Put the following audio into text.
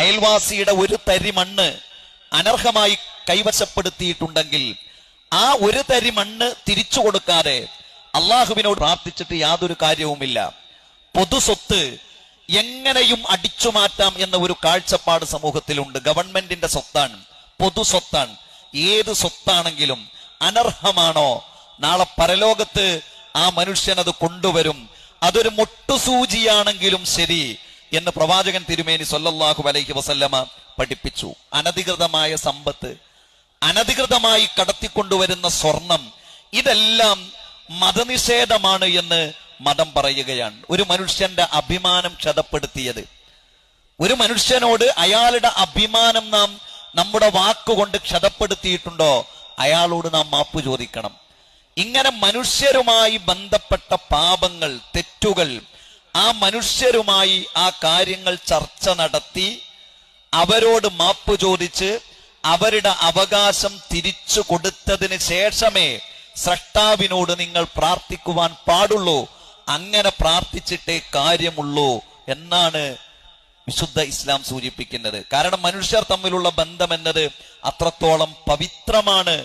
അയൽവാസിയുടെ ഒരു തരി മണ്ണ് അനർഹമായി കൈവശപ്പെടുത്തിയിട്ടുണ്ടെങ്കിൽ ആ ഒരു തരി മണ്ണ് തിരിച്ചു കൊടുക്കാതെ അള്ളാഹുവിനോട് പ്രാർത്ഥിച്ചിട്ട് യാതൊരു കാര്യവുമില്ല. പൊതുസ്വത്ത് എങ്ങനെയും അടിച്ചു മാറ്റാം എന്ന ഒരു കാഴ്ചപ്പാട് സമൂഹത്തിലുണ്ട്. ഗവൺമെന്റിന്റെ സ്വത്താണ്, പൊതു സ്വത്താണ്. ഏത് സ്വത്താണെങ്കിലും അനർഹമാണോ, നാളെ പരലോകത്ത് ആ മനുഷ്യൻ അത് കൊണ്ടുവരും. അതൊരു മുട്ടുസൂചിയാണെങ്കിലും ശരി എന്ന് പ്രവാചകൻ തിരുമേനി സ്വല്ലല്ലാഹു അലൈഹി വസല്ലമ പഠിപ്പിച്ചു. അനധികൃതമായ സമ്പത്ത്, അനധികൃതമായി കടത്തിക്കൊണ്ടുവരുന്ന സ്വർണം, ഇതെല്ലാം മതനിഷേധമാണ് എന്ന് മതം പറയുകയാണ്. ഒരു മനുഷ്യന്റെ അഭിമാനം ക്ഷതപ്പെടുത്തിയത്, ഒരു മനുഷ്യനോട് അയാളുടെ അഭിമാനം നാം നമ്മുടെ വാക്കുകൊണ്ട് ക്ഷതപ്പെടുത്തിയിട്ടുണ്ടോ, അയാളോട് നാം മാപ്പ് ചോദിക്കണം. ഇങ്ങനെ മനുഷ്യരുമായി ബന്ധപ്പെട്ട പാപങ്ങൾ, തെറ്റുകൾ, ആ മനുഷ്യരുമായി ആ കാര്യങ്ങൾ ചർച്ച നടത്തി അവരോട് മാപ്പ് ചോദിച്ച് അവരുടെ അവകാശം തിരിച്ചു കൊടുത്തതിന് ശേഷമേ സ്രഷ്ടാവിനോട് നിങ്ങൾ പ്രാർത്ഥിക്കുവാൻ പാടുള്ളൂ. അങ്ങനെ പ്രാർത്ഥിച്ചിട്ടേ കാര്യമുള്ളൂ എന്നാണ് വിശുദ്ധ ഇസ്ലാം സൂചിപ്പിക്കുന്നത്. കാരണം മനുഷ്യർ തമ്മിലുള്ള ബന്ധം എന്നത് അത്രത്തോളം പവിത്രമാണ്